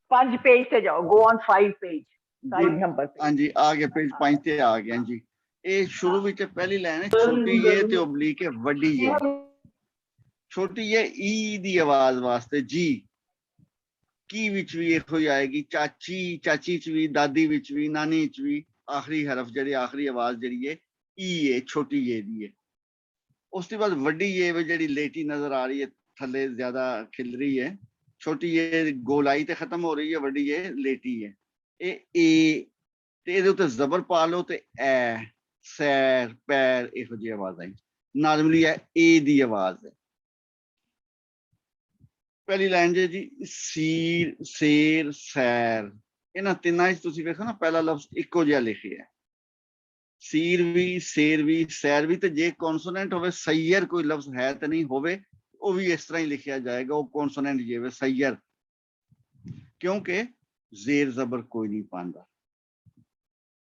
पांच पेज से जाओ, go on 5 page, side number पे। हाँ जी, आ गया पेज 5 ते आ गया जी। ये शुरू विच पहली लाइन है, छोटी ये ते ओब्लिक है वड्डी ये। छोटी ये ई दी आवाज वास्ते जी, की विच भी इहो ही आएगी, चाची चाची च भी, दादी विच भी, नानी च भी आखिरी हरफ जी आखिरी आवाज जी है ई है, छोटी ये दी है। उसके बाद वड्डी ये वे जी लेटी नजर आ रही है, थले ज्यादा खिल रही है। छोटी ये गोलाई ते खत्म हो रही है, वड्डी ये लेटी है। ए ते ਇਹਦੇ ਉੱਤੇ ਜ਼ਬਰ ਪਾ ਲਓ ਤੇ ਐ ਸੈਰ ਪੈਰ ਇਹੋ ਜਿਹੀ ਆਵਾਜ਼ ਆਈ। ਨਾਰਮਲੀ ਹੈ ਏ ਦੀ ਆਵਾਜ਼ ਹੈ। ਪਹਿਲੀ ਲਾਈਨ ਜੀ ਸੀਰ ਸ਼ੇਰ ਸੈਰ, ਇਹਨਾਂ ਤਿੰਨਾਂ 'ਚ ਤੁਸੀਂ ਵੇਖੋ ਨਾ ਪਹਿਲਾ ਲਫ਼ਜ਼ ਇੱਕੋ ਜਿਹਾ ਲਿਖਿਆ, ਸੀਰ ਵੀ ਸ਼ੇਰ ਵੀ ਸੈਰ ਵੀ। ਤੇ ਜੇ ਕੌਨਸੋਨੈਂਟ ਹੋਵੇ ਸੈਯਰ ਕੋਈ ਲਫ਼ਜ਼ ਹੈ ਤੇ ਨਹੀਂ ਹੋਵੇ ਉਹ ਵੀ ਇਸ ਤਰ੍ਹਾਂ ਹੀ ਲਿਖਿਆ ਜਾਏਗਾ, ਉਹ ਕੌਨਸੋਨੈਂਟ ਜੇ ਹੋਵੇ ਸੈਯਰ, ਕਿਉਂਕਿ ਜ਼ੇਰ ਜ਼ਬਰ ਕੋਈ ਨਹੀਂ ਪਾਉਂਦਾ।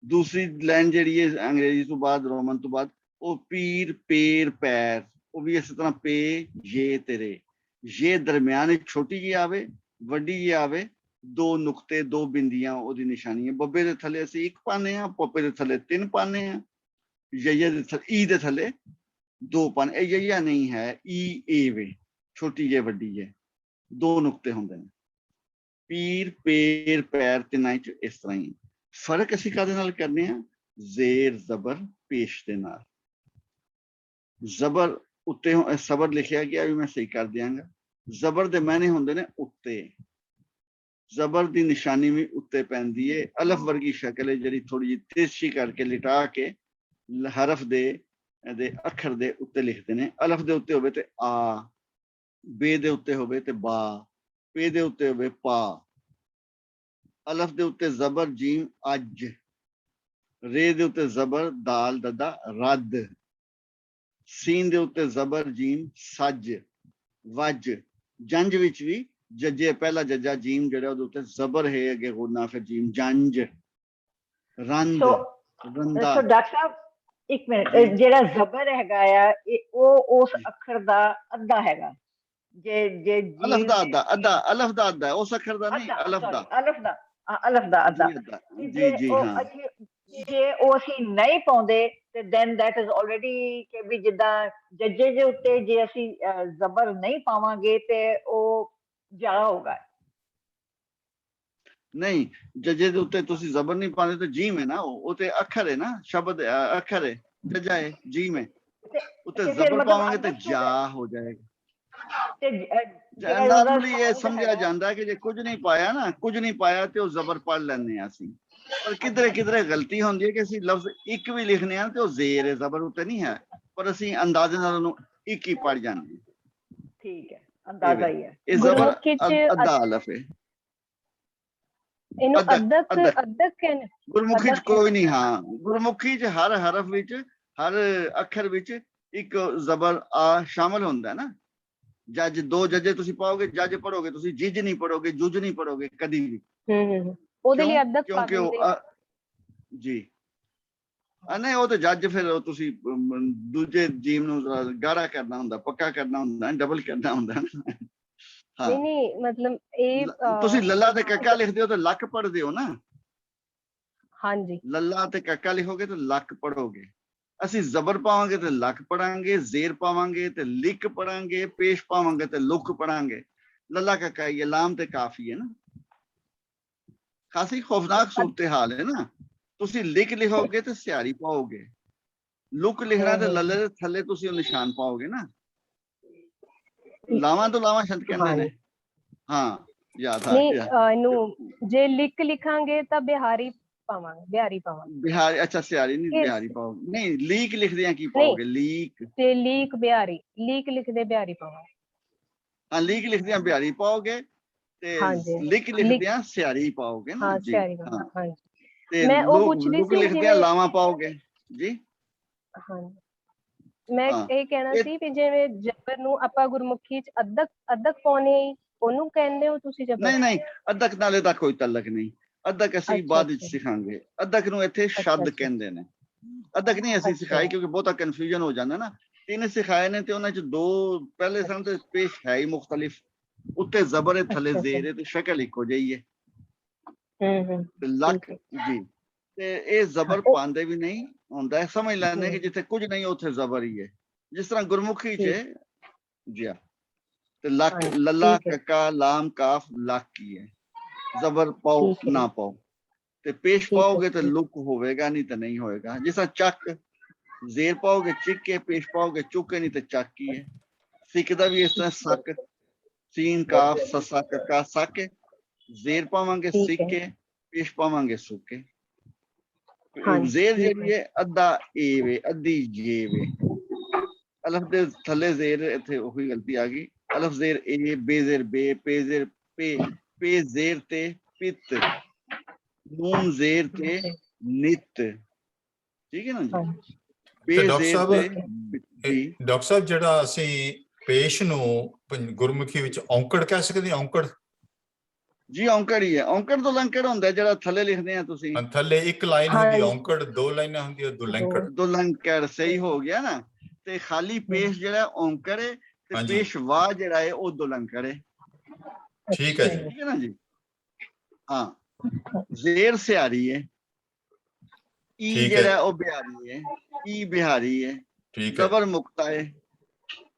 दूसरी लाइन जी है अंग्रेजी तो बाद रोमन तो बाद वो पीर पेर पैर, वो भी इस तरह पे ये तेरे, ये दरम्यान छोटी जी आवे वड्डी जी आवे, दो नुकते दो बिंदियां ओदी निशानी है। बब्बे दे थले असी एक पाने हैं, पप्पे दे थले 3 पाने हैं, यया दे थले ई दे थले 2 पाने। यया नहीं है ई ए वे, छोटी जे वड्डी जे, 2 नुकते होंदे ने। पीर पेर पैर तिनां च इस तरह ही फर्क ਅਸੀਂ ਕਾਦੇ ਨਾਲ ਕਰਨੇ ਆ, ਜ਼ੇਰ ਜ਼ਬਰ ਪੇਸ਼ ਦੇ ਨਾਲ। ਜ਼ਬਰ ਉੱਤੇ ਸਬਰ ਲਿਖਿਆ ਗਿਆ ਵੀ ਮੈਂ ਸਹੀ ਕਰ ਦਿਆਂਗਾ। ਜ਼ਬਰ ਦੇ ਮਾਇਨੇ ਹੁੰਦੇ ਨੇ ਉੱਤੇ, ਜ਼ਬਰ ਦੀ ਨਿਸ਼ਾਨੀ ਵੀ ਉੱਤੇ ਪੈਂਦੀ ਏ। ਅਲਫ ਵਰਗੀ ਸ਼ਕਲ ਹੈ ਜਿਹੜੀ ਥੋੜੀ ਜਿਹੀ ਤਿਰਛੀ ਕਰਕੇ ਲਿਟਾ ਕੇ ਹਰਫ ਦੇ ਅੱਖਰ ਦੇ ਉੱਤੇ ਲਿਖਦੇ ਨੇ। ਅਲਫ ਦੇ ਉੱਤੇ ਹੋਵੇ ਤੇ ਆ, ਬੇ ਦੇ ਉੱਤੇ ਹੋਵੇ ਤੇ ਬਾ, ਪੇ ਦੇ ਉੱਤੇ ਹੋਵੇ ਪਾ। अलफ दे उत्ते जबर जीम अज, रे दे उत्ते जबर दाल ददा रद, सीन दे उत्ते जबर जीम सज वज। जंज विच भी जजे पहला जजा जीम जेड़ा ओदे उत्ते जबर है अगे होना फिर जीम जंज रंद रंदा। सो डॉक्टर साहब एक मिनट, जेड़ा जबर हैगा आ ਉਹ ਉਸ ਅੱਖਰ ਦਾ ਅੱਧਾ ਹੈਗਾ। ਜੇ ਜੇ अलफ दा अद्धा, अद्धा अलफ दा अद्धा, उस अखर दा नहीं, अलफ दा, अलफ दा अलफ ਦਾ ਅੱਧਾ। ਜੀ ਜੀ ਹਾਂ। ਜੇ ਉਹ ਅਸੀਂ ਨਹੀਂ ਪਾਉਂਦੇ ਤੇ ਦੈਨ ਦੈਟ ਇਜ਼ ਆਲਰੇਡੀ ਕਿ ਵੀ ਜਿੱਦਾਂ ਜੱਜੇ ਦੇ ਉੱਤੇ ਜੇ ਅਸੀਂ ਜ਼ਬਰ ਨਹੀਂ ਪਾਵਾਂਗੇ ਤੇ ਉਹ ਜ਼ਿਆਦਾ ਹੋਗਾ। ਨਹੀਂ, ਜੱਜੇ ਦੇ ਉੱਤੇ ਤੁਸੀਂ ਜ਼ਬਰ ਨਹੀਂ ਪਾਉਂਦੇ ਤੇ ਜੀਮ ਹੈ ਨਾ, ਉਹ ਤੇ ਅੱਖਰ ਹੈ ਨਾ, ਸ਼ਬਦ ਅੱਖਰ ਹੈ, ਜੱਜਾ ਹੈ, ਜੀਮ ਹੈ। ਉੱਤੇ ਜ਼ਬਰ ਪਾਵਾਂਗੇ ਤੇ ਜਾ ਹੋ ਜਾਏਗਾ। ਨਾਰਮਲੀ ਇਹ ਸਮਝਿਆ ਜਾਂਦਾ ਹੈ ਕਿ ਜੇ ਕੁਝ ਨਹੀਂ ਪਾਇਆ ਨਾ, ਕੁਝ ਨਹੀਂ ਪਾਇਆ ਤੇ ਉਹ ਜ਼ਬਰ ਪੜ੍ਹ ਲੈਂਦੇ ਹਾਂ ਅਸੀਂ। ਪਰ ਕਿਧਰੇ ਕਿਧਰੇ ਗਲਤੀ ਹੁੰਦੀ ਹੈ ਕਿ ਅਸੀਂ ਲਫ਼ਜ਼ ਇੱਕ ਵੀ ਲਿਖਦੇ ਹਾਂ ਤੇ ਉਹ ਜ਼ੇਰ ਹੈ, ਜ਼ਬਰ ਉੱਤੇ ਨਹੀਂ ਹੈ, ਪਰ ਅਸੀਂ ਅੰਦਾਜ਼ੇ ਨਾਲ ਉਹਨੂੰ ਇੱਕ ਹੀ ਪੜ੍ਹ ਜਾਂਦੇ ਹਾਂ। ਠੀਕ ਹੈ, ਅੰਦਾਜ਼ਾ ਹੀ ਹੈ। ਇਹ ਜ਼ਬਰ ਅੱਧਾ ਅਲਫ ਹੈ। ਇਹਨੂੰ ਅਦਕ ਕਹਿੰਦੇ ਗੁਰਮੁਖੀ ਚ ਕੋਈ ਨਹੀਂ। ਹਾਂ, ਗੁਰਮੁਖੀ ਚ ਹਰ ਹਰਫ ਵਿੱਚ, ਹਰ ਅੱਖਰ ਵਿੱਚ ਇੱਕ ਜ਼ਬਰ ਆ ਸ਼ਾਮਲ ਹੁੰਦਾ ਨਾ। ਜੱਜ ਦੋ ਜੱਜੇ ਤੁਸੀਂ ਪਾਓਗੇ, ਜੱਜ ਪੜੋਗੇ ਤੁਸੀਂ, ਜਿੱਜ ਨਹੀਂ ਪੜੋਗੇ, ਜੁਜ ਨਹੀਂ ਪੜੋਗੇ ਕਦੀ ਵੀ। ਉਹਦੇ ਲਈ ਅਦਕ ਕਿਉਂਕਿ ਉਹ ਜੀ ਨਹੀਂ, ਉਹ ਤੇ ਜੱਜ ਫਿਰ ਤੁਸੀਂ ਦੂਜੇ ਜੀਮ ਨੂੰ ਗਾੜਾ ਕਰਨਾ ਹੁੰਦਾ, ਪੱਕਾ ਕਰਨਾ ਹੁੰਦਾ, ਡਬਲ ਕਰਨਾ ਹੁੰਦਾ। ਹਾਂ ਨਹੀਂ ਮਤਲਬ ਇਹ ਤੁਸੀਂ ਲੱਲਾ ਤੇ ਕੱਕਾ ਲਿਖਦੇ ਹੋ ਤਾਂ ਲੱਕ ਪੜ੍ਹਦੇ ਹੋ ਨਾ। ਹਾਂਜੀ, ਲੱਲਾ ਤੇ ਕੱਕਾ ਲਿਖੋਗੇ ਤਾਂ ਲੱਕ ਪੜੋਗੇ। ਅਸੀਂ ਜ਼ਬਰ ਪਾਵਾਂਗੇ ਤੇ ਲੱਕ ਪੜਾਂਗੇ, ਜ਼ੇਰ ਪਾਵਾਂਗੇ ਤੇ ਲਿਕ ਪੜਾਂਗੇ, ਪੇਸ਼ ਪਾਵਾਂਗੇ ਤੇ ਲੁਕ ਪੜਾਂਗੇ। ਲੱਲਾ ਕੱਕਾ ਇਹ ਲਾਮ ਤੇ ਕਾਫੀ ਹੈ ਨਾ। ਖਾਸੀ ਖੌਫਨਾਕ ਸੂਰਤ ਹਾਲ ਹੈ ਨਾ। ਤੁਸੀਂ ਲਿਕ ਲਿਖੋਗੇ ਤੇ ਸਿਆਰੀ ਪਾਓਗੇ, ਲੁਕ ਲਿਖਣਾ ਤੇ ਲੱਲੇ ਦੇ ਥੱਲੇ ਤੁਸੀਂ ਉਹ ਨਿਸ਼ਾਨ ਪਾਓਗੇ ਨਾ। ਲਾਵਾਂ ਤੋਂ ਲਾਵਾਂ ਸ਼ਬਦ ਕਹਿੰਦੇ ਨੇ। ਹਾਂ ਯਾਦ ਆ ਗਿਆ। ਇਹਨੂੰ ਜੇ ਲਿਕ ਲਿਖਾਂਗੇ ਤਾਂ ਬਿਹਾਰੀ ਪਾਵਾਂਗੇ, ਬਿਹਾਰੀ ਪਾਵਾਂਗੇ। ਬਿਹਾਰੀ, ਅੱਛਾ ਸਿਆਰੀ ਨਹੀਂ, ਬਿਹਾਰੀ ਪਾਓਗੇ। ਨਹੀਂ, ਲੀਕ ਲਿਖਦੇ ਆ ਕੀ ਪਾਓਗੇ? ਲੀਕ ਤੇ ਲੀਕ ਬਿਹਾਰੀ, ਲੀਕ ਲਿਖਦੇ ਬਿਹਾਰੀ ਪਾਵਾਂਗੇ। ਹਾਂ, ਲੀਕ ਲਿਖਦੇ ਆ ਬਿਹਾਰੀ ਪਾਓਗੇ ਤੇ ਲਿਕ ਲਿਖਦੇ ਆ ਸਿਆਰੀ ਪਾਓਗੇ ਨਾ ਜੀ। ਹਾਂ, ਤੇ ਮੈਂ ਉਹ ਪੁੱਛਦੀ ਲੁਕ ਸੀ ਲਿਖਦੇ ਆ ਲਾਵਾਂ ਪਾਓਗੇ ਜੀ। ਹਾਂਜੀ, ਮੈਂ ਇਹ ਕਹਿਣਾ ਸੀ ਵੀ ਜਿਵੇਂ ਜ਼ਬਰ ਨੂੰ ਆਪਾਂ ਗੁਰਮੁਖੀ ਚ ਅਦਕ ਪਾਉਣੇ, ਉਹਨੂੰ ਕਹਿੰਦੇ ਹੋ ਤੁਸੀਂ ਜ਼ਬਰ? ਨਹੀਂ ਨਹੀਂ, ਅਦਕ ਨਾਲ ਇਹਦਾ ਕੋਈ ਤਾਲੁਕ ਨਹੀਂ। ਅਦਕ ਅਸੀਂ ਬਾਅਦ ਵਿੱਚ ਸਿਖਾਂਗੇ। ਅਦਕ ਨੂੰ ਇੱਥੇ ਸ਼ਬਦ ਕਹਿੰਦੇ ਨੇ। ਅਦਕ ਨਹੀਂ ਅਸੀਂ ਸਿਖਾਈ ਕਿਉਂਕਿ ਬਹੁਤਾ ਕਨਫਿਊਜ਼ਨ ਹੋ ਜਾਂਦਾ ਨਾ। 3 ਸਿਖਾਏ ਨੇ ਤੇ ਉਹਨਾਂ ਚ 2 ਪਹਿਲੇ ਸਨ ਤੇ ਪੇਸ਼ ਹੈ ਹੀ ਮੁਖਤਲਿਫ, उत्ते जबर है थले जेर है, तो शक्ल इको जी है। ते लक जी ते ये जबर पांदे भी नहीं होंदा है, समझ लैने कि जिथे कुछ नहीं उत्थे जबर ही है, जिस तरह गुरमुखी च जी हाँ। ते लक लल्ला कक्का लाम काफ लक की है, जबर पाओ ना पाओ, ते पेश पाओगे तो लुक होवेगा, नहीं तो नहीं होएगा। जिस तरह चक जेर पाओगे चिक के, पेश पाओगे चुके, नहीं तो चक की है। सिकदा भी इस तरह सक, सीन काफ ससा कक्का सक, जेर पावांगे सिक के, पेश पावांगे सुके। जेर जी है अद्धा ए वे अद्धी जे वे, अलफ दे थले जेर इत्थे ओही गलती आ गई, अलफ जेर ए बेजेर बे पेजेर पे पे जेर ते पित, नून जेर ते नित, ठीक है ना जी। ਤੇ ਡਾਕਟਰ ਸਾਹਿਬ ਜਿਹੜਾ ਅਸੀਂ ਪੇਸ਼ ਨੂੰ ਗੁਰਮੁਖੀ ਵਿੱਚ ਔਂਕੜ ਕਹਿ ਸਕਦੇ ਹਾਂ, ਔਂਕੜ ਜੀ ਔਂਕੜ ਹੀ ਹੈ। ਔਂਕੜ ਤੋਂ ਲੰਕੜ ਹੁੰਦਾ ਜਿਹੜਾ ਥੱਲੇ ਲਿਖਦੇ ਆ ਤੁਸੀਂ, ਥੱਲੇ ਇੱਕ ਲਾਈਨ ਹੁੰਦੀ ਔਂਕੜ, ਦੋ ਲਾਈਨਾਂ ਹੁੰਦੀਆਂ ਦੁਲੰਕੜ। ਦੁਲੰਕੜ ਸਹੀ ਹੋ ਗਿਆ ਨਾ। ਤੇ ਖਾਲੀ ਪੇਸ਼ ਜਿਹੜਾ ਔਂਕੜ ਹੈ, ਤੇ ਪੇਸ਼ਵਾ ਜਿਹੜਾ ਹੈ ਉਹ ਦੁਲੰਕੜ ਹੈ। ਠੀਕ ਹੈ ਜੀ, ਠੀਕ ਹੈ ਨਾ ਜੀ। ਹਾਂ ਜ਼ੇਰ ਸਿਆਰੀ ਹੈ, ਈ ਜਿਹੜਾ ਉਹ ਬਿਹਾਰੀ ਹੈ, ਈ ਬਿਹਾਰੀ ਹੈ, ਜ਼ਬਰ ਮੁਕਤਾ ਹੈ।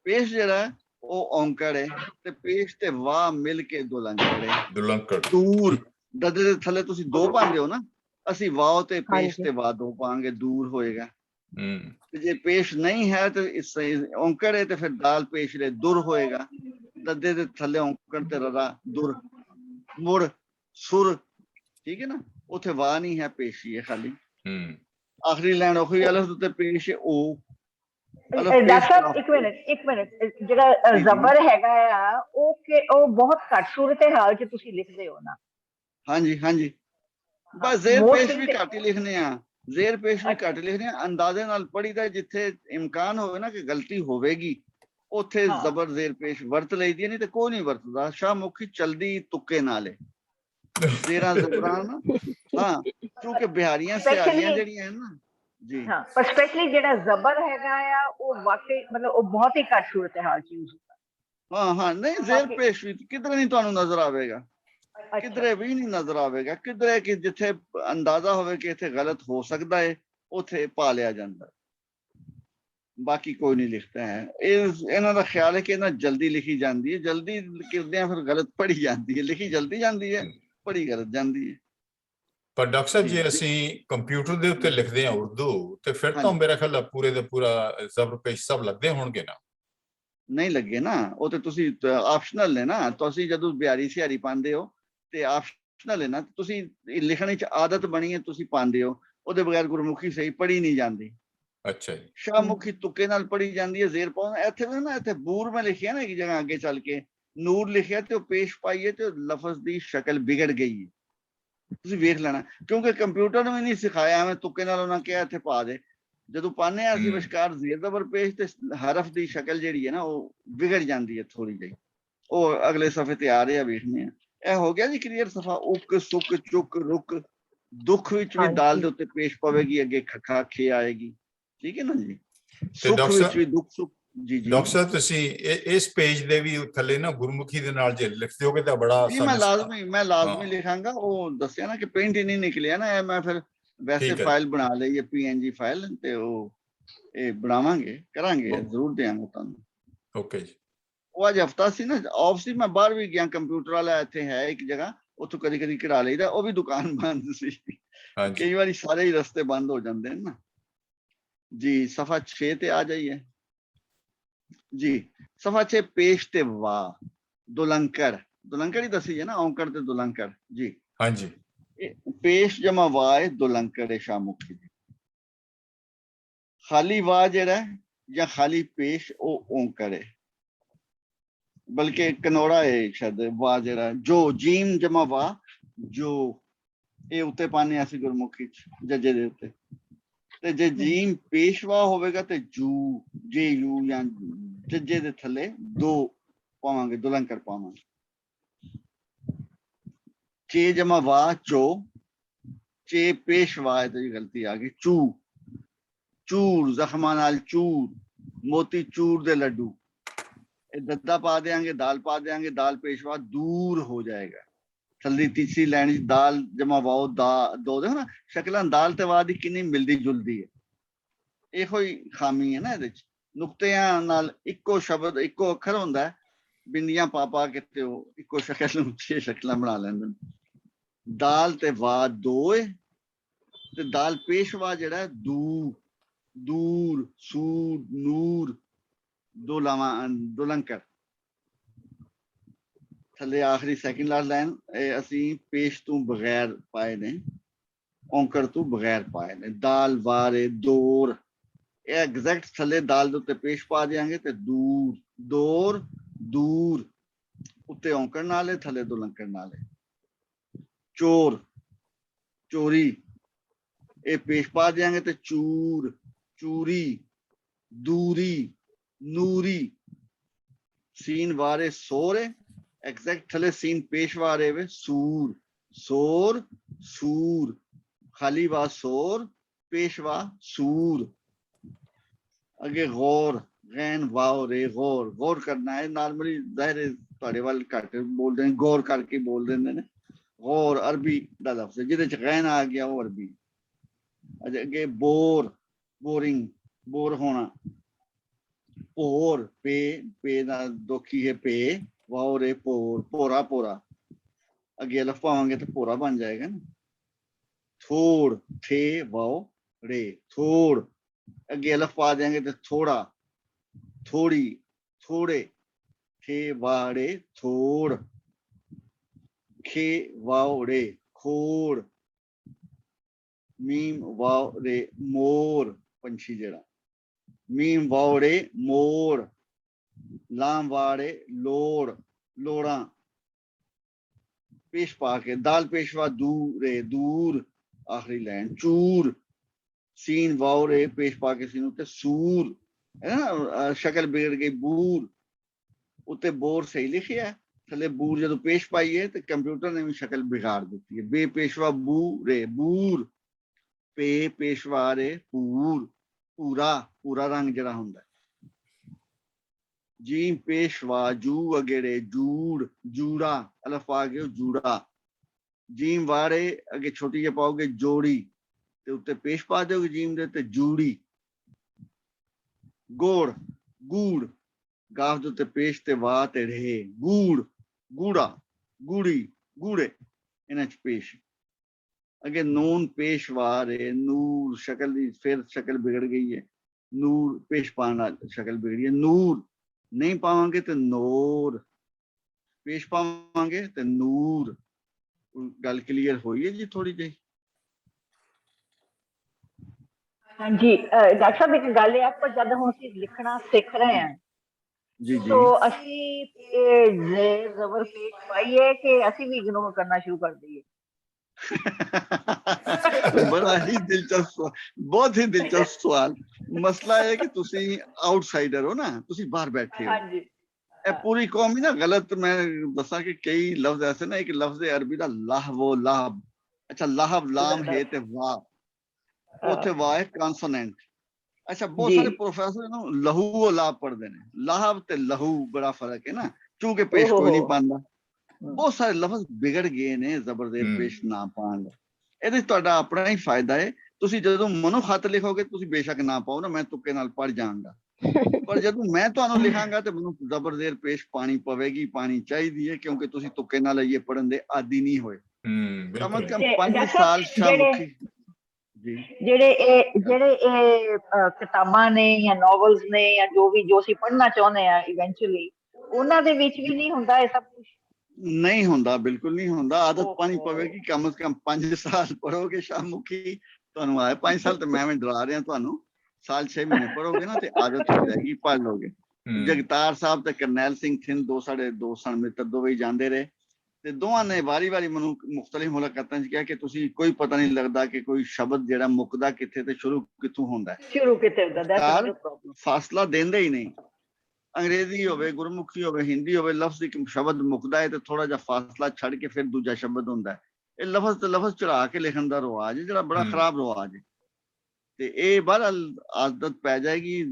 ਪੇਸ਼ ਜਿਹੜਾ ਉਹ ਔਂਕੜ ਹੈ, ਤੇ ਪੇਸ਼ ਤੇ ਵਾਹ ਮਿਲ ਕੇ ਦੁਲੰਕੜ ਹੈ। ਦੁਲੰਕੜ ਦੂਰ ਦਦੇ ਦੇ ਥੱਲੇ ਤੁਸੀਂ ਦੋ ਪਾਉਂਦੇ ਹੋ ਨਾ, ਅਸੀਂ ਵਾਹ ਤੇ ਪੇਸ਼ ਤੇ ਵਾਹ ਦੋ ਪਾਵਾਂਗੇ, ਦੂਰ ਹੋਏਗਾ। ਤੇ ਜੇ ਪੇਸ਼ ਨਹੀਂ ਹੈ ਤੇ ਇਸ ਔਂਕੜ ਹੈ, ਤੇ ਫਿਰ ਦਾਲ ਪੇਸ਼ ਰੇ ਦੁਰ ਹੋਏਗਾ। ਦਦੇ ਦੇ ਥੱਲੇ ਔਂਕੜ ਤੇ ਰਰਾ ਦੁਰ ਮੁੜ ਸੁਰ, ਠੀਕ ਹੈ ਨਾ। ਉੱਥੇ ਵਾਹ ਨਹੀਂ ਹੈ, ਪੇਸ਼ੀ ਹੈ ਖਾਲੀ। ਆਖਰੀ ਲਾਈਨ ਉਹੀ ਅਲਫ ਤੇ ਪੇਸ਼ ਹੈ ਉਹ। ਡਾਕਟਰ ਇੱਕ ਮਿੰਟ ਜਿਹੜਾ ਜ਼ਬਰ ਹੈਗਾ ਆ ਉਹ ਬਹੁਤ ਘੱਟ ਸੂਰਤ ਹਾਲ ਚ ਤੁਸੀਂ ਲਿਖਦੇ ਹੋ ਨਾ। ਹਾਂਜੀ ਹਾਂਜੀ, ਬਸ ਜ਼ੇਰ ਪੇਸ਼ ਵੀ ਘੱਟ ਹੀ ਲਿਖਨੇ ਆ, ਜ਼ੇਰ ਪੇਸ਼ ਵੀ ਘੱਟ ਲਿਖਨੇ ਆ। ਅੰਦਾਜ਼ੇ ਨਾਲ ਪੜੀਦਾ, ਜਿੱਥੇ ਇਮਕਾਨ ਹੋਵੇ ਨਾ ਕਿ ਗਲਤੀ ਹੋਵੇਗੀ ਉੱਥੇ ਜ਼ਬਰ ਜ਼ੇਰ ਪੇਸ਼ ਵਰਤ ਲਈਦੀ, ਨਹੀਂ ਤੇ ਕੋਈ ਨਹੀਂ ਵਰਤਦਾ। ਸ਼ਾਹਮੁਖੀ ਚਲਦੀ ਤੁੱਕੇ ਨਾਲੇ ਜ਼ੇਰਾਂ ਜ਼ਬਰਾਂ ਨਾ। ਹਾਂ ਕਿਉਂਕਿ ਬਿਹਾਰੀਆਂ ਸਿਆਰੀਆਂ ਜਿਹੜੀਆਂ ਹਨ ਨਾ ਜੀ, ਹਾਂ ਪਰ ਸਪੈਸ਼ਲੀ ਜਿਹੜਾ ਜ਼ਬਰ ਹੈਗਾ ਆ ਉਹ ਵਾਕਈ ਮਤਲਬ ਉਹ ਬਹੁਤ ਹੀ ਘੱਟ ਸੂਰਤ ਹਾਲ ਚ ਯੂਜ਼ ਹੁੰਦਾ। ਹਾਂ ਹਾਂ ਨਹੀਂ ਜ਼ੇਰ ਪੇਸ਼ ਵੀ ਕਿਧਰੇ ਨਹੀਂ ਤੁਹਾਨੂੰ ਨਜ਼ਰ ਆਵੇਗਾ, ਕਿਧਰੇ ਵੀ ਨਹੀਂ ਨਜ਼ਰ ਆਵੇਗਾ। ਕਿਧਰੇ ਕਿ ਜਿੱਥੇ ਅੰਦਾਜ਼ਾ ਹੋਵੇ ਕਿ ਇੱਥੇ ਗਲਤ ਹੋ ਸਕਦਾ ਹੈ ਉੱਥੇ ਪਾ ਲਿਆ ਜਾਂਦਾ, ਬਾਕੀ ਕੋਈ ਨਹੀਂ ਲਿਖਦਾ ਹੈ। ਇਹਨਾਂ ਦਾ ਖਿਆਲ ਹੈ ਕਿ ਇਹਨਾਂ ਜਲਦੀ ਲਿਖੀ ਜਾਂਦੀ ਹੈ, ਜਲਦੀ ਲਿਖਦਿਆਂ ਫਿਰ ਗਲਤ ਪੜ੍ਹੀ ਜਾਂਦੀ ਹੈ। ਲਿਖੀ ਜਲਦੀ ਜਾਂਦੀ ਹੈ, ਪੜ੍ਹੀ ਗਲਤ ਜਾਂਦੀ ਹੈ। ਪਰ ਡਾਕਟਰ ਸਾਹਿਬ ਜੇ ਅਸੀਂ ਕੰਪਿਊਟਰ ਦੇ ਉੱਤੇ ਲਿਖਦੇ ਹਾਂ ਉਰਦੂ, ਤੇ ਫਿਰ ਤਾਂ ਮੇਰਾ ਖਿਆਲ ਪੂਰੇ ਦਾ ਪੂਰਾ ਜ਼ਬਰ ਪੇਸ਼ ਸਭ ਲੱਗਦੇ ਹੋਣਗੇ ਨਾ? ਨਹੀਂ ਲੱਗੇ ਨਾ, ਉਹ ਤੇ ਤੁਸੀਂ ਆਪਸ਼ਨਲ ਨੇ ਨਾ। ਤੁਸੀਂ ਜਦੋਂ ਬਿਹਾਰੀ ਸਿਹਾਰੀ ਪਾਉਂਦੇ ਹੋ ਤੇ ਆਪਸ਼ਨਲ ਹੈ ਨਾ, ਤੁਸੀਂ ਲਿਖਣ ਚ ਆਦਤ ਬਣੀ ਹੈ, ਤੁਸੀਂ ਪਾਉਂਦੇ ਹੋ। ਉਹਦੇ ਬਗੈਰ ਗੁਰਮੁਖੀ ਸਹੀ ਪੜ੍ਹੀ ਨਹੀਂ ਜਾਂਦੀ। ਅੱਛਾ ਜੀ। ਸ਼ਾਹਮੁਖੀ ਤੁੱਕੇ ਨਾਲ ਪੜ੍ਹੀ ਜਾਂਦੀ ਹੈ। ਜ਼ੇਰ ਪਾਉਣਾ ਇੱਥੇ ਵੀ ਨਾ, ਇੱਥੇ ਬੂਰ ਮੈਂ ਲਿਖਿਆ ਨਾ ਇੱਕ ਜਗ੍ਹਾ ਅੱਗੇ ਚੱਲ ਕੇ ਨੂਰ ਲਿਖਿਆ ਤੇ ਉਹ ਪੇਸ਼ ਪਾਈਏ ਤੇ ਲਫ਼ਜ਼ ਦੀ ਸ਼ਕਲ ਵਿਗੜ ਗਈ ਹੈ। ਤੁਸੀਂ ਵੇਖ ਲੈਣਾ, ਕਿਉਂਕਿ ਕੰਪਿਊਟਰ ਨੂੰ ਵੀ ਨਹੀਂ ਸਿਖਾਇਆ ਐਵੇਂ ਤੁੱਕੇ ਨਾਲ ਉਹਨਾਂ ਕਿਹਾ ਇੱਥੇ ਪਾ ਦੇ। ਜਦੋਂ ਪਾਉਂਦੇ ਹਾਂ ਅਸੀਂ ਵਿਚਕਾਰ ਜ਼ੇਰ ਜ਼ਬਰ ਪੇਸ਼ ਤੇ ਹਰਫ ਦੀ ਸ਼ਕਲ ਜਿਹੜੀ ਹੈ ਨਾ ਉਹ ਵਿਗੜ ਜਾਂਦੀ ਹੈ ਥੋੜੀ ਜਿਹੀ। ਉਹ ਅਗਲੇ ਸਫ਼ੇ ਤੇ ਆ ਰਹੇ ਆ, ਵੇਖਦੇ ਆ। ਇਹ ਹੋ ਗਿਆ ਜੀ ਕਲੀਅਰ ਸਫ਼ਾ। ਉਕ ਸੁਕ ਚੁੱਕ ਰੁਕ, ਦੁੱਖ ਵਿੱਚ ਵੀ ਦਾਲ ਦੇ ਉੱਤੇ ਪੇਸ਼ ਪਵੇਗੀ, ਅੱਗੇ ਖਖਾ ਖੇ ਆਏਗੀ। ਠੀਕ ਹੈ ਨਾ ਜੀ। ਸੁੱਖ ਵਿੱਚ ਵੀ ਦੁੱਖ ਸੁੱਖ। ਜੀ ਜੀ ਡਾਕਟਰ ਸਾਹਿਬ ਤੁਸੀਂ ਇਸ ਪੇਜ ਦੇ ਵੀ ਥੱਲੇ ਨਾ ਗੁਰਮੁਖੀ ਦੇ ਨਾਲ ਜੇ ਲਿਖਦੇ ਹੋਗੇ ਤਾਂ ਬੜਾ ਮੈਂ ਲਾਜ਼ਮੀ ਲਿਖਾਂਗਾ। ਉਹ ਦੱਸਿਆ ਨਾ ਕਿ ਪ੍ਰਿੰਟ ਹੀ ਨਹੀਂ ਨਿਕਲਿਆ ਨਾ, ਇਹ ਮੈਂ ਫਿਰ ਵੈਸੇ ਫਾਈਲ ਬਣਾ ਲਈ ਹੈ, PNG ਫਾਈਲ, ਤੇ ਉਹ ਇਹ ਬਣਾਵਾਂਗੇ, ਕਰਾਂਗੇ, ਜ਼ਰੂਰ ਦਿਆਂਗਾ ਤੁਹਾਨੂੰ। ਓਕੇ ਜੀ। ਉਹ ਅੱਜ ਹਫਤਾ ਸੀ ਨਾ, ਆਫ ਸੀ, ਮੈਂ ਬਾਹਰ ਵੀ ਗਿਆ। ਕੰਪਿਊਟਰ ਵਾਲਾ ਇੱਥੇ ਹੈ ਇੱਕ ਜਗ੍ਹਾ, ਉੱਥੋਂ ਕਦੀ ਕਦੀ ਕਢਾ ਲਈਦਾ। ਉਹ ਵੀ ਦੁਕਾਨ ਬੰਦ ਸੀ, ਕਈ ਵਾਰੀ ਸਾਰੇ ਹੀ ਰਸਤੇ ਬੰਦ ਹੋ ਜਾਂਦੇ ਨੇ ਨਾ ਜੀ। ਸਫਾ 6 ਤੇ ਆ ਜਾਈਏ ਜੀ। ਸਫਾ 6 ਪੇਸ਼ ਤੇ ਵਾਹ ਦੁਲੰਕੜ, ਦੁਲੰਕੜ ਹੀ ਦੱਸੀ ਹੈ ਨਾ, ਔਂਕੜ ਤੇ ਦੁਲੰਕੜ ਜੀ। ਹਾਂਜੀ। ਪੇਸ਼ ਜਮਾ ਵਾਹ ਦੁਲੰਕੜ ਹੈ ਸ਼ਾਹਮੁਖੀ ਦੀ। ਖਾਲੀ ਵਾਹ ਜਿਹੜਾ ਜਾਂ ਖਾਲੀ ਪੇਸ਼ ਉਹ ਔਂਕੜ ਹੈ, ਬਲਕਿ ਕਨੋੜਾ ਹੈ ਸ਼ਬਦ ਵਾਹ ਜਿਹੜਾ। ਜੋ ਜੀਮ ਜਮਾ ਵਾਹ ਜੋ, ਇਹ ਉੱਤੇ ਪਾਣੇ ਅਸੀਂ ਗੁਰਮੁਖੀ ਚ ਜੱਜੇ ਦੇ ਉੱਤੇ। ਤੇ ਜੇ ਜੀਮ ਪੇਸ਼ਵਾ ਹੋਵੇਗਾ ਤੇ ਜੂ ਜੇ ਯੂ ਜਾਂ ਜੱਜੇ ਦੇ ਥੱਲੇ ਦੋ ਪਾਵਾਂਗੇ, ਦੁਲੰਕੜ ਪਾਵਾਂਗੇ। ਚੇ ਜਮਾ ਵਾਹ ਚੋ, ਚੇ ਪੇਸ਼ਵਾ ਹੈ ਤੇ ਗਲਤੀ ਆ ਗਈ। ਚੂ ਚੂਰ ਜ਼ਖਮਾਂ ਨਾਲ ਚੂਰ, ਮੋਤੀ ਚੂਰ ਦੇ ਲੱਡੂ। दद्दा पा देंगे, दाल पा देंगे, दाल पेशवा दूर हो जाएगा। थल्ली तीसरी लाइन दाल जमा वाओ दा दो देखो ना शक्लां दाल ते वाह दी किन्नी मिलदी जुलदी है। ਇਹੋ ਹੀ ਖਾਮੀ ਹੈ ਨਾ ਇਹਦੇ ਚ। ਨੁਕਤਿਆਂ ਨਾਲ ਇੱਕੋ ਸ਼ਬਦ ਇੱਕੋ ਅੱਖਰ ਹੁੰਦਾ, ਬਿੰਦੀਆਂ ਪਾ ਪਾ ਕੇ ਤੇ ਉਹ ਇੱਕੋ ਸ਼ਕਲ ਨੂੰ 6 ਸ਼ਕਲਾਂ ਬਣਾ ਲੈਂਦੇ ਨੇ। ਦਾਲ ਤੇ ਵਾਹ ਦੋ ਏ ਤੇ ਦਾਲ ਪੇਸ਼ਵਾ ਜਿਹੜਾ ਦੂ ਦੂਰ ਸੂਰ ਨੂਰ ਦੋ ਲਾਵਾਂ ਦੋ ਲੰਕਰ। ਥੱਲੇ ਆਖਰੀ ਸੈਕਿੰਡ ਲਾਸਟ ਲਾਈਨ ਅਸੀਂ ਪੇਸ਼ ਤੋਂ ਬਗੈਰ ਪਾਏ ਨੇ, ਔਂਕੜ ਤੋਂ ਬਗੈਰ ਪਾਏ ਨੇ। ਦਾਲ ਵਾਰੇ ਦੌਰ ਇਹ ਐਗਜ਼ੈਕਟ ਥੱਲੇ ਦਾਲ ਦੇ ਉੱਤੇ ਪੇਸ਼ ਪਾ ਦਿਆਂਗੇ ਤੇ ਦੂਰ ਦੌਰ ਦੂਰ ਉੱਤੇ ਔਂਕੜ ਨਾਲ ਹੈ, ਥੱਲੇ ਦੋ ਲੰਕੜ ਨਾਲ ਹੈ। ਚੋਰ ਚੋਰੀ ਇਹ ਪੇਸ਼ ਪਾ ਦਿਆਂਗੇ ਤੇ ਚੂਰ ਚੂਰੀ ਦੂਰੀ ਨੂਰੀ। ਸੀਨ ਵਾਰੇ ਸੋਰੇ ਐਗਜ਼ੈਕਟ ਥੱਲੇ ਸੀਨ ਪੇਸ਼ ਵਾਰੇ ਵੇ ਸੂਰ ਸੋਰ ਸੂਰ ਖਾਲੀ ਵਾ ਸੋਰ ਪੇਸ਼ਵਾ ਸੂਰ। ਅੱਗੇ ਗੌਰ ਗੈਨ ਵਾਓ ਰੇ ਗੌਰ ਗੌਰ ਕਰਨਾ ਹੈ। ਨਾਰਮਲੀ ਜ਼ਾਹਿਰ ਤੁਹਾਡੇ ਵੱਲ ਘੱਟ ਬੋਲਦੇ ਨੇ, ਗੌਰ ਕਰਕੇ ਬੋਲ ਦਿੰਦੇ ਨੇ। ਗੌਰ ਅਰਬੀ ਦਾ ਲਫ਼ਜ਼ ਹੈ ਜਿਹਦੇ ਚ ਗੈਨ ਆ ਗਿਆ ਉਹ ਅਰਬੀ। ਅੱਗੇ ਬੋਰ ਬੋਰਿੰਗ ਬੋਰ ਹੋਣਾ। ਭੋਰ ਪੇ ਪੇ ਦਾ ਦੋਖੀ ਹੈ ਪੇ ਵਾਓ ਰੇ ਭੋਰ ਭੋਰਾ ਭੋਰਾ। ਅੱਗੇ ਅਲਫ ਪਾਵਾਂਗੇ ਤੇ ਭੋਰਾ ਬਣ ਜਾਏਗਾ ਨਾ। ਥੋੜ ਥੇ ਵਾਓ ਰੇ ਥੋੜ। ਅੱਗੇ ਅਲਫ ਪਾ ਦੇंगे तो थोड़ा थोड़ी थोड़े थे वाड़े थोड़ खे वावड़े खोड़ मीम वावड़े मोर पंछी जड़ा मीम वावड़े मोर लाम वाड़े लोड़ लोड़ा पेश पाके दाल पेशवा दूरे दूर आखिरी लाइन चूर सीन वावरे पेश पाके सीन उत्ते सूर है ना शक्ल बिगड़ गई बूर उत्ते बोर सही लिखिया है थले बूर जो पेश पाई है तो कंप्यूटर ने भी शक्ल बिगाड़ दी है। बे पेशवा बू रे बूर पे पेशवा रे पूर पूरा पूरा रंग जरा हुंदा। जी पेशवा जू अगेड़े जूड़ जूड़ा अलफ आ गयो जूड़ा। जीम वारे अगे छोटी जे पाओगे जोड़ी ते उत्ते पेश पा दोगे जीम दे ते जूड़ी। गोड़ गूड़ गाफ दे उत्ते पेश ते वाह ते रहे गूड़ गूड़ा गूड़ी गूड़े इन्हां च पेश। अगे नून पेश वाह रे नूर शक्ल दी फिर शक्ल बिगड़ गई है। नूर पेश पाना शक्ल बिगड़ी है। नूर नहीं पावांगे तो नूर पेश पावांगे तो नूर। गल क्लीयर हुई है जी थोड़ी जी? हाँ जी डॉक्टर साहब एक गल है पर जब हम ਅਸੀਂ ਲਿਖਣਾ ਸਿੱਖ ਰਹੇ ਹਾਂ जी जी तो ਅਸੀਂ ਇਹ ਜ਼ਬਰ ਪੇਸ਼ ਪਾਈਏ ਕਿ ਅਸੀਂ ਵੀ ਇਗਨੋਰ ਕਰਨਾ ਸ਼ੁਰੂ ਕਰ ਦਈਏ? बड़ा ही दिलचस्प बहुत ही दिलचस्प सवाल। मसला है कि तुसी आउटसाइडर हो ना, तुसी बाहर बैठे हो। हाँ जी पूरी कौम ही ना गलत मैं दसा कि कई लफ्ज ऐसे ना, एक लफ्ज अरबी का लाहव लाहब। अच्छा लाहब लाम है ते वाह उथे वाह है कॉन्सोनेंट। अच्छा बहुत जी। सारे प्रोफेसर ना लहू व लाभ पढ़ते हैं। लाहब ते लहू बड़ा फर्क है ना, चूंकि पेश कोई नहीं पांदा। बहुत सारे लफ्ज बिगड़ गए ने जबरदेर पेश ना पान। ਇਹਦੇ ਤੁਹਾਡਾ ਆਪਣਾ ਹੀ ਫਾਇਦਾ ਹੈ। ਤੁਸੀਂ ਜਦੋਂ ਮਨੋਂ ਖਤ ਲਿਖੋਗੇ ਤੁਸੀਂ ਬੇਸ਼ੱਕ ਨਾ ਪਾਓ ਨਾ, ਮੈਂ ਤੁੱਕੇ ਨਾਲ ਪੜ ਜਾਵਾਂਗਾ। ਪਰ ਜਦੋਂ ਮੈਂ ਤੁਹਾਨੂੰ ਲਿਖਾਂਗਾ ਤੇ ਮੈਨੂੰ ਜ਼ਬਰਦੇਰ ਪੇਸ਼ ਪਾਣੀ ਪਵੇਗੀ, ਪਾਣੀ ਚਾਹੀਦੀ ਹੈ, ਕਿਉਂਕਿ ਤੁਸੀਂ ਤੁੱਕੇ ਨਾਲ ਇਹ ਪੜਨ ਦੇ ਆਦੀ ਨਹੀਂ ਹੋਏ। ਕਮ ਸੇ ਕਮ 5 ਸਾਲ ਸ਼ਾਮੁਖੀ ਜੀ ਜਿਹੜੇ ਇਹ ਕਿਤਾਬਾਂ ਨੇ ਜਾਂ ਨੋਵਲਸ ਨੇ ਜਾਂ ਜੋ ਅਸੀਂ ਪੜ੍ਹਨਾ ਚਾਹੁੰਦੇ ਆ ਇਵੈਂਚੁਅਲੀ ਉਹਨਾਂ ਦੇ ਵਿੱਚ ਵੀ ਨਹੀਂ ਹੁੰਦਾ ਇਹ ਸਭ ਕੁਝ? नहीं होंदा, बिल्कुल नहीं होंदा। आदत पानी पवेगी, कम से कम 5 साल पढ़ोगे शामुखी ਤੁਹਾਨੂੰ ਆਏ 5 ਸਾਲ ਤੇ ਮੈਂ ਡਰਾ ਰਿਹਾ ਤੁਹਾਨੂੰ। ਸਾਲ 6 ਮਹੀਨੇ ਪੜੋਗੇ ਨਾ ਤੇ ਆਦਤ ਹੋ ਜਾਏਗੀ, ਪੜ ਲੋਗੇ। ਜਗਤਾਰ ਸਾਹਿਬ ਤੇ ਕਰਨੈਲ ਸਿੰਘ ਥਿੰਦ ਦੋ ਸਾਡੇ ਦੋਸਤ ਸਨ, ਮਿੱਤਰ, ਦੋਵੇਂ ਜਾਂਦੇ ਰਹੇ ਤੇ ਦੋਵਾਂ ਨੇ ਵਾਰੀ ਮੈਨੂੰ ਮੁਖਤਲਿਫ ਮੁਲਾਕਾਤਾਂ 'ਚ ਕਿਹਾ ਕਿ ਤੁਸੀਂ ਕੋਈ ਪਤਾ ਨਹੀਂ ਲੱਗਦਾ ਕਿ ਕੋਈ ਸ਼ਬਦ ਜਿਹੜਾ ਮੁੱਕਦਾ ਕਿੱਥੇ ਤੇ ਸ਼ੁਰੂ ਕਿੱਥੋਂ ਹੁੰਦਾ, ਸ਼ੁਰੂ ਕਿੱਥੇ ਹੁੰਦਾ। That's another problem. ਫਾਸਲਾ ਦਿੰਦੇ ਹੀ ਨਹੀਂ। अंग्रेजी होवे, गुरमुखी होवे, हिंदी होवे, लफ्ज एक शब्द मुकदा है तो थोड़ा जा फासला छड़ के फिर दूजा शब्द होंदा है। ये लफ्ज ते लफ्ज चढ़ा के लिखण दा रिवाज है, जिहड़ा बड़ा खराब रिवाज है। ਤੇ ਇਹ ਬਹਰਹਾਲ ਆਦਤ ਪੈ ਜਾਏਗੀ।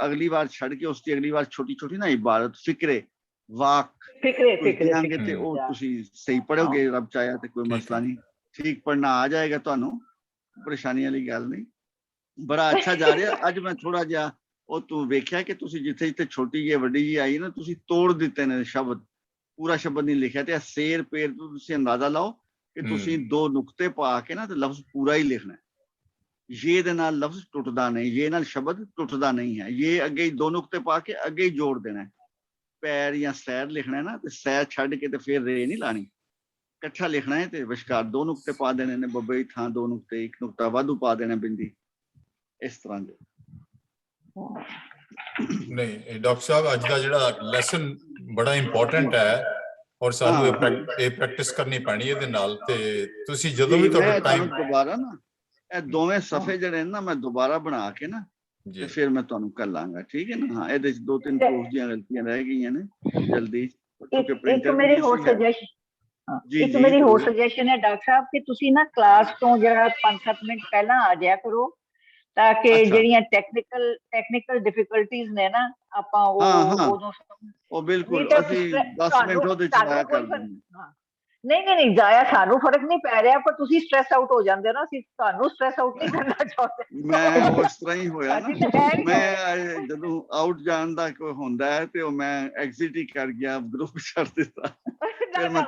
ਅਗਲੀ ਵਾਰ ਛੱਡ ਕੇ ਉਸ ਦੀ ਅਗਲੀ ਵਾਰ ਛੋਟੀ ਛੋਟੀ ਨਾ ਇਬਾਰਤ ਫਿਕਰੇ ਵਾਕ ਦਿਆਂਗੇ ਤੇ ਉਹ ਤੁਸੀਂ ਸਹੀ ਪੜ੍ਹੋਗੇ। ਰੱਬ ਚਾਹਿਆ ਤੇ ਕੋਈ ਮਸਲਾ ਨਹੀਂ, ਠੀਕ ਪੜ੍ਹਨਾ ਆ ਜਾਏਗਾ ਤੁਹਾਨੂੰ, ਪਰੇਸ਼ਾਨੀ ਵਾਲੀ ਗੱਲ ਨਹੀਂ। ਬੜਾ ਅੱਛਾ ਜਾ ਰਿਹਾ। ਅੱਜ ਮੈਂ ਥੋੜਾ ਜਿਹਾ ਉਹ ਤੂੰ ਵੇਖਿਆ ਕਿ ਤੁਸੀਂ ਜਿੱਥੇ ਜਿੱਥੇ ਛੋਟੀ ਜਿਹੀ ਵੱਡੀ ਜਿਹੀ ਆਈ ਨਾ, ਤੁਸੀਂ ਤੋੜ ਦਿੱਤੇ ਨੇ ਸ਼ਬਦ, ਪੂਰਾ ਸ਼ਬਦ ਨਹੀਂ ਲਿਖਿਆ। ਤੇ ਸ਼ੇਰ ਪੇਰ ਤੋਂ ਤੁਸੀਂ ਅੰਦਾਜ਼ਾ ਲਾਓ ਕਿ ਤੁਸੀਂ 2 ਨੁਕਤੇ ਪਾ ਕੇ ਨਾ ਤੇ ਲਫ਼ਜ਼ ਪੂਰਾ ਹੀ ਲਿਖਣਾ। ये ਦੇ ਨਾਲ ਲਫ਼ਜ਼ ਟੁੱਟਦਾ ਨਹੀਂ, ਇਹ ਨਾਲ ਸ਼ਬਦ ਟੁੱਟਦਾ ਨਹੀਂ ਹੈ। ਇਹ ਅੱਗੇ ਹੀ 2 ਨੁਕਤੇ ਪਾ ਕੇ ਅੱਗੇ ਹੀ ਜੋੜ ਦੇਣਾ। ਪੈਰ ਜਾਂ ਸੈਰ ਲਿਖਣਾ ਨਾ ਤੇ ਸੈਰ ਛੱਡ ਕੇ ਤੇ ਫਿਰ ਰੇ ਨਹੀਂ ਲਾਣੀ, ਇਕੱਠਾ ਲਿਖਣਾ ਹੈ ਤੇ ਵਿਚਕਾਰ 2 ਨੁਕਤੇ ਪਾ ਦੇਣੇ ਨੇ, ਬੱਬੇ ਦੀ ਥਾਂ 2 ਨੁਕਤੇ, 1 ਨੁਕਤਾ ਵਾਧੂ ਪਾ ਦੇਣਾ ਬਿੰਦੀ, ਇਸ ਤਰ੍ਹਾਂ ਦੇ। ਨਹੀਂ ਡਾਕਟਰ ਸਾਹਿਬ, ਅੱਜ ਦਾ ਜਿਹੜਾ ਲੈਸਨ ਬੜਾ ਇੰਪੋਰਟੈਂਟ ਹੈ ਔਰ ਸਾਨੂੰ ਇਹ ਪ੍ਰੈਕਟਿਸ ਕਰਨੀ ਪੈਣੀ ਇਹਦੇ ਨਾਲ। ਤੇ ਤੁਸੀਂ ਜਦੋਂ ਵੀ ਤੁਹਾਡਾ ਟਾਈਮ ਦੁਬਾਰਾ ਨਾ ਇਹ ਦੋਵੇਂ ਸਫੇ ਜਿਹੜੇ ਨੇ ਨਾ ਮੈਂ ਦੁਬਾਰਾ ਬਣਾ ਕੇ ਨਾ ਤੇ ਫਿਰ ਮੈਂ ਤੁਹਾਨੂੰ ਕਰ ਲਾਂਗਾ, ਠੀਕ ਹੈ ਨਾ। ਹਾਂ, ਇਹਦੇ ਚ 2-3 ਪ੍ਰੂਫ ਦੀਆਂ ਗਲਤੀਆਂ ਰਹਿ ਗਈਆਂ ਨੇ, ਜਲਦੀ ਇੱਕ ਮੇਰੀ ਹੋਰ ਸੁਜੈਸ਼ਨ ਹੈ ਡਾਕਟਰ ਸਾਹਿਬ ਕਿ ਤੁਸੀਂ ਨਾ ਕਲਾਸ ਤੋਂ ਜਿਹੜਾ 5-7 ਮਿੰਟ ਪਹਿਲਾਂ ਆ ਜਾਇਆ ਕਰੋ, ਤਾਂ ਕਿ ਜਿਹੜੀਆਂ ਟੈਕਨੀਕਲ ਡਿਫਿਕਲਟੀਜ਼ ਨੇ ਨਾ ਆਪਾਂ ਉਦੋਂ ਉਹ ਬਿਲਕੁਲ ਅਸੀਂ 10 ਮਿੰਟ ਉਹਦੇ ਚ ਆਇਆ ਕਰ ਦਿੰਦੇ। ਨਹੀਂ ਜਾਇਆ ਸਾਨੂੰ ਫਰਕ ਨਹੀਂ ਪੈ ਰਿਹਾ, ਪਰ ਤੁਸੀਂ ਸਟ੍ਰੈਸ ਆਊਟ ਹੋ ਜਾਂਦੇ ਹੋ ਨਾ, ਅਸੀਂ ਤੁਹਾਨੂੰ ਸਟ੍ਰੈਸ ਆਊਟ ਨਹੀਂ ਕਰਨਾ ਚਾਹੁੰਦੇ। ਮੈਂ ਉਸ ਤਰ੍ਹਾਂ ਹੀ ਹੋਇਆ ਨਾ, ਮੈਂ ਜਦੋਂ ਆਊਟ ਜਾਣ ਦਾ ਕੋਈ ਹੁੰਦਾ ਹੈ ਤੇ ਉਹ ਮੈਂ ਐਗਜ਼ਿਟ ਹੀ ਕਰ ਗਿਆ, ਗਰੁੱਪ ਛੱਡ ਦਿੱਤਾ। ਫਿਰ ਮੈਂ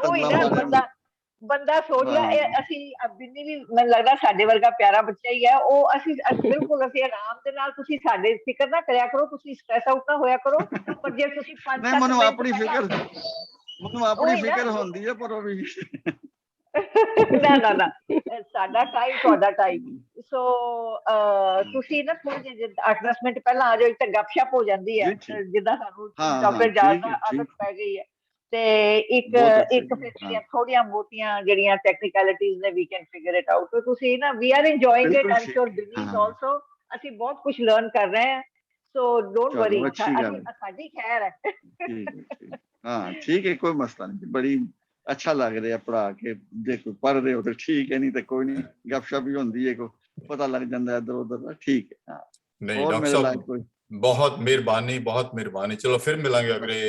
ਬੰਦਾ ਸੋਚ ਰਿਹਾ ਅਸੀਂ ਬਿੰਨੀ ਵੀ ਮੈਨੂੰ ਲੱਗਦਾ ਸਾਡੇ ਵਰਗਾ ਪਿਆਰਾ ਬੱਚਾ ਹੀ ਹੈ ਉਹ, ਅਸੀਂ ਬਿਲਕੁਲ ਅਸੀਂ ਆਰਾਮ ਦੇ ਨਾਲ, ਤੁਸੀਂ ਸਾਡੇ ਫਿਕਰ ਨਾ ਕਰਿਆ ਕਰੋ, ਤੁਸੀਂ ਸਟ੍ਰੈਸ ਆਊਟ ਨਾ ਹੋਇਆ ਕਰੋ। ਪਰ ਜੇ ਤੁਸੀਂ 5-7 ਮੈਨੂੰ ਆਪਣੀ ਫਿਕਰ ਹੁੰਦੀ ਹੈ, ਪਰ ਉਹ ਵੀ ਨਾ ਸਾਡਾ ਟਾਈਮ ਤੁਹਾਡਾ ਟਾਈਮ। ਸੋ ਤੁਸੀਂ ਨਾ ਥੋੜੇ ਜਿਹੇ 8-10 ਮਿੰਟ ਪਹਿਲਾਂ ਆ ਜਾਓ, ਤਾਂ ਗੱਪਸ਼ਪ ਹੋ ਜਾਂਦੀ ਹੈ ਜਿੱਦਾਂ ਸਾਨੂੰ ਡਾਕਟਰ ਜਾਨ ਦਾ ਆਦਤ ਪੈ ਗਈ ਹੈ। ਤੇ ਇੱਕ ਫਿਰ ਜਿਹੜੀਆਂ ਥੋੜੀਆਂ ਬਹੁਤੀਆਂ ਜਿਹੜੀਆਂ ਟੈਕਨੀਕੈਲਿਟੀਜ਼ ਨੇ, we can figure it out. ਤੁਸੀਂ ਨਾ we are enjoying it, I sure believe also, ਅਸੀਂ ਬਹੁਤ ਕੁਝ ਲਰਨ ਕਰ ਰਹੇ ਹਾਂ। ਸੋ ਡੋਂਟ ਵਰੀ, ਸਾਡੀ ਖੈਰ ਹੈ। ਹਾਂ ਠੀਕ ਹੈ, ਕੋਈ ਮਸਲਾ ਨਹੀਂ, ਬੜੀ ਅੱਛਾ ਲੱਗ ਰਿਹਾ ਪੜ੍ਹਾ ਕੇ। ਦੇਖੋ ਪੜ੍ਹ ਰਹੇ ਹੋ ਤਾਂ ਠੀਕ ਹੈ, ਨਹੀਂ ਤਾਂ ਕੋਈ ਨਹੀਂ, ਗੱਪਸ਼ਪ ਵੀ ਹੁੰਦੀ ਹੈ, ਕੋਈ ਪਤਾ ਲੱਗ ਜਾਂਦਾ ਇੱਧਰ ਉੱਧਰ ਦਾ, ਠੀਕ ਹੈ। ਹਾਂ ਨਹੀਂ ਡਾਕਟਰ ਸਾਹਿਬ ਬਹੁਤ ਮਿਹਰਬਾਨੀ। ਚਲੋ ਫਿਰ ਮਿਲਾਂਗੇ ਅਗਲੇ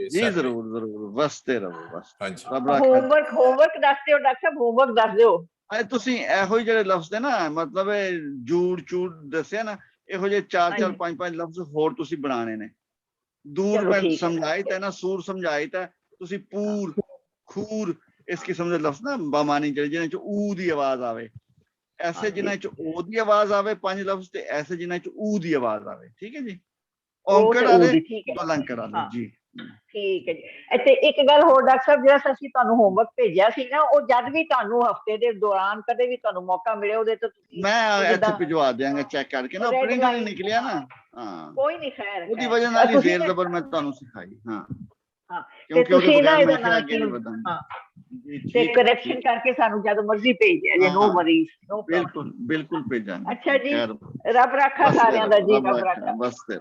ਜੀ, ਜ਼ਰੂਰ ਵਸਦੇ ਰਹੋ ਬਸ। ਹਾਂਜੀ, ਹੋਮਵਰਕ ਦੱਸ ਦਿਓ ਡਾਕਟਰ ਸਾਹਿਬ, ਹੋਮਵਰਕ ਦੱਸ ਦਿਓ। ਤੁਸੀਂ ਇਹੋ ਜਿਹੇ ਲਫ਼ਜ਼ ਨੇ ਨਾ, ਮਤਲਬ ਜੂੜ ਚੂੜ ਦੱਸਿਆ ਨਾ, ਇਹੋ ਜਿਹੇ 4-4 5-5 ਲਫ਼ਜ਼ ਹੋਰ ਤੁਸੀਂ ਬਣਾਣੇ ਨੇ। ਦੂਰ ਮੈਂ ਸਮਝਾਈ ਤਾਂ ਨਾ, ਸੂਰ ਸਮਝਾਈ ਤਾਂ ਤੁਸੀਂ ਪੂਰ ਖੂਰ ਇਸ ਕਿਸਮ ਦੇ ਲਫ਼ਜ਼ ਨਾ ਬਾਮਾਨੀ ਜਿਹੜੇ ਜਿਹਨਾਂ ਚ ਊ ਦੀ ਆਵਾਜ਼ ਆਵੇ, ਐਸੇ ਜਿਨ੍ਹਾਂ ਚ ਓ ਦੀ ਆਵਾਜ਼ ਆਵੇ 5 ਲਫ਼ਜ਼, ਤੇ ਐਸੇ ਜਿਨ੍ਹਾਂ ਚ ਊ ਦੀ ਆਵਾਜ਼ ਆਵੇ, ਠੀਕ ਹੈ ਜੀ। ਔਂਕੜ ਵਾਲੇ ਅਲੰਕੜ ਵਾਲੇ ਜੀ, ਠੀਕ ਹੈ ਜੀ। ਤੇ ਇੱਕ ਗੱਲ ਹੋਰ ਡਾਕਟਰ ਸਾਹਿਬ, ਜਿਹੜਾ ਅਸੀਂ ਤੁਹਾਨੂੰ ਹੋਮਵਰਕ ਭੇਜਿਆ ਸੀ ਨਾ, ਉਹ ਜਦ ਵੀ ਤੁਹਾਨੂੰ ਹਫਤੇ ਦੇ ਦੌਰਾਨ ਕਦੇ ਵੀ ਤੁਹਾਨੂੰ ਮੌਕਾ ਮਿਲੇ, ਉਹਦੇ ਤੋਂ ਤੁਸੀਂ ਮੈਂ ਇੱਥੇ ਭਿਜਵਾ ਦਿਆਂਗਾ ਚੈੱਕ ਕਰਕੇ ਨਾ, ਪ੍ਰਿੰਟ ਨਹੀਂ ਨਿਕਲਿਆ ਨਾ। ਹਾਂ ਕੋਈ ਨਹੀਂ, ਖੈਰ ਉਹਦੀ ਵਜ੍ਹਾ ਨਾਲ ਹੀ ਜ਼ੇਰ ਜ਼ਬਰ ਮੈਂ ਤੁਹਾਨੂੰ ਸਿਖਾਈ। ਹਾਂ ਕਿਉਂਕਿ ਉਹਦੇ ਬਗੈਰ ਮੈਂ ਕਿਹਾ ਅੱਗੇ ਨਹੀਂ ਵਧਾਂਗਾ। ਤੇ ਕਰੈਕਸ਼ਨ ਕਰਕੇ ਸਾਨੂੰ ਜਦ ਮਰਜ਼ੀ ਭੇਜ ਦਿਆ ਜੇ, ਨੋ ਵਰੀਜ਼, ਨੋ ਪ੍ਰੋਬਲਮ। ਬਿਲਕੁਲ ਭੇਜਾਂਗੇ। ਅੱਛਾ ਜੀ, ਰੱਬ ਰਾਖਾ ਸਾਰਿਆਂ ਦਾ ਜੀ, ਰੱਬ ਰਾਖਾ। ਬਸ ਫਿਰ